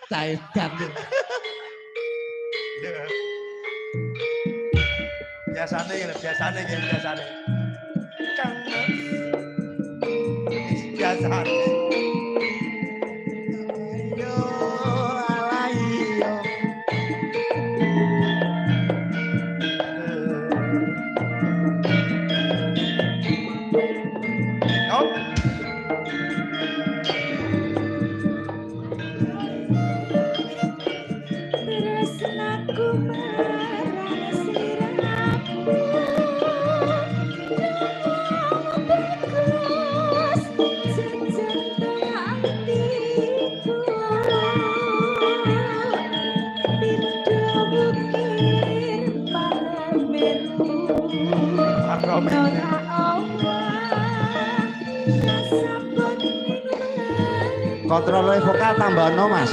Caidan. Biasane ngene, biasane. Kang. Biasane. Yo alai yo. Kontrol vokal tambah no mas.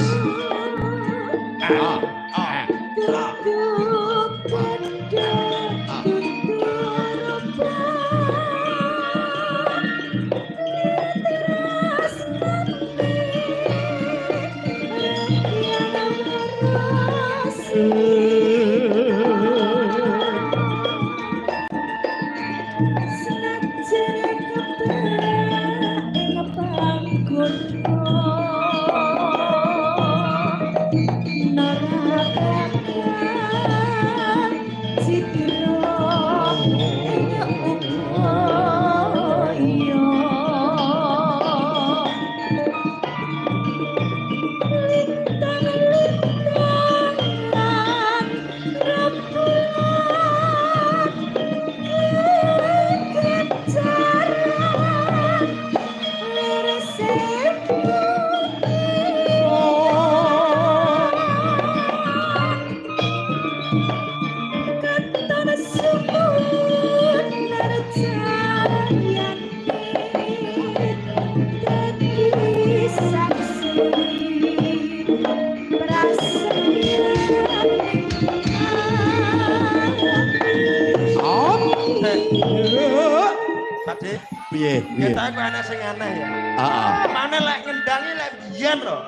Piye? Kita kok ana sing aneh ya. Heeh. Mane lek ngendangi lek biyen lho.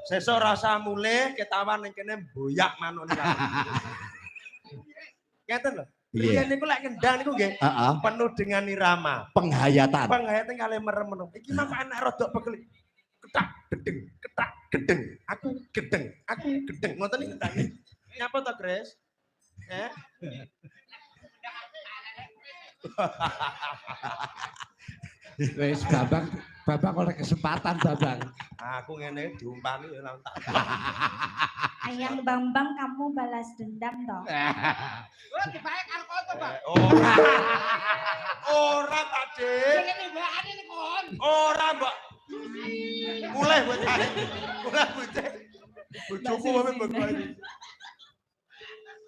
Sesuk rasa mulih ketawa ning kene mboyak manuk niku. Ngeten lho. Biyen niku lek ngendang niku nggih penuh dengan irama, penghayatan. Penghayatan kali merem-merem. Iki mah anak rodok pegel. Ketak gedeng. Aku gedeng. Ngoten niku ngendang. Nyapa to, Gres? Wis Babang oleh kesempatan Babang. Aku ngene diumpani ya tak. Ayang Bambang kamu balas dendam toh. Oh dibae karo kono, Pak. Ora Pak Dik. Sing nimbakane niku kon. Ora, Mbak. Mulai buat tarik. Mulai bucek. Bojoku wae mbok iki.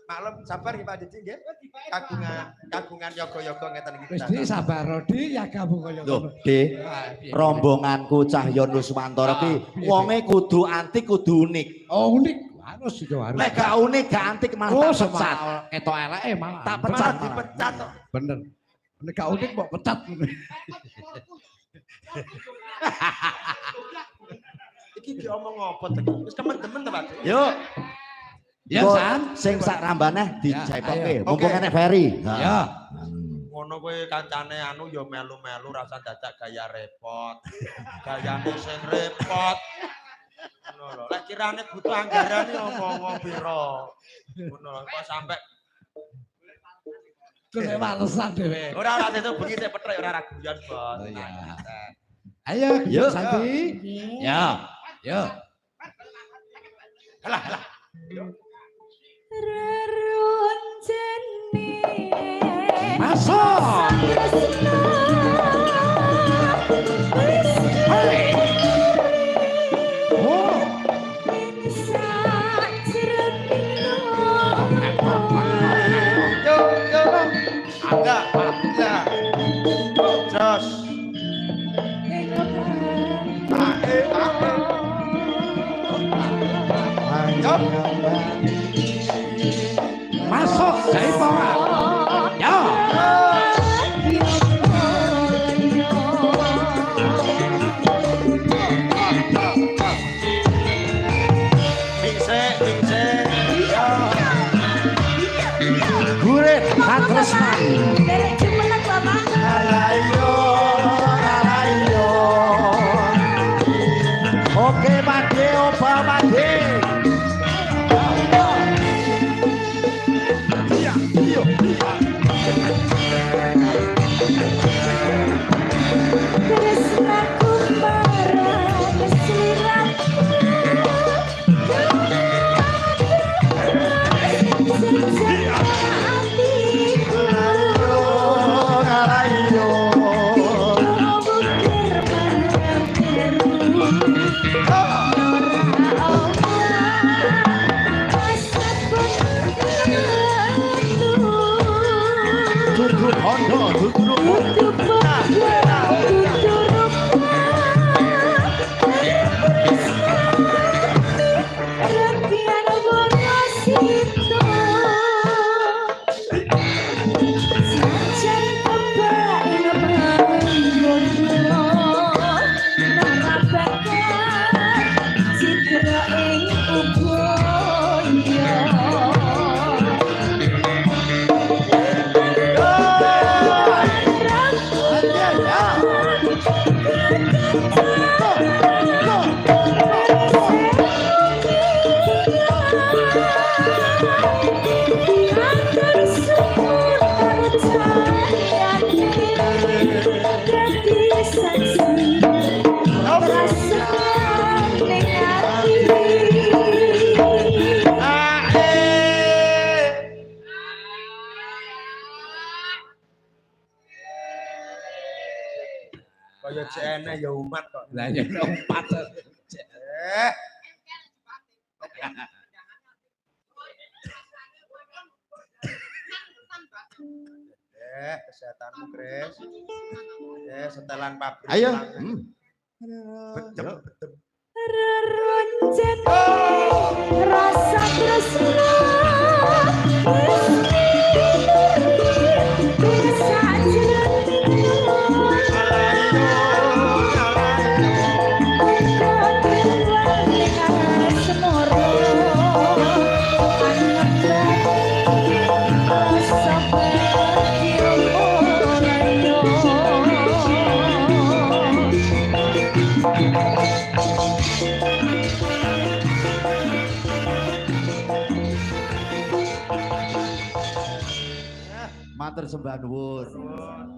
Maklum sabar nggih Pak Didi nggih. Kagungan yoga-yoga ngeten iki. Wis Dik sabar Rodi ya kamu kaya ngono. Dik. Rombonganku Cahyon Rusmantoro ki wonge kudu antik kudu unik. Oh unik. Harus yo harus. Nek gak unik gak antik malah tak pecat. Ketok eleke malah. Tak pecat dipecat kok. Bener. Nek gak unik kok pecat. Iki diomong apa to? Wis kemen-temen to Pak. Yuk. Ya San, sing sak rambane dijaipoke. Mumpung enek Ferry. Ya. Ngono kowe kancane anu ya melu-melu rasa dadak gaya repot. Gayane sing repot. Ngono lho. Lek kirane butuh anggaran ngomong piro. Ngono lho kok sampe kene malesan dhewe. Ora itu bengi sik petrek ora guyon, Bos. Ayo, yuk Santi. Ya. Yuk. Halah. Reruncene masuk. Hey. Oh. Enggak, ya. Jos. Masuk dari bawah. Ya. dadi saksi perasaan ning ati. Kaya jene ya umat kok. Lah ya umpat. Eh. Kesehatanmu, Kris. Setelan pabrik. Ayo. Betem, betem. Reruncen rasa tresna wis Matur sembah nuwun.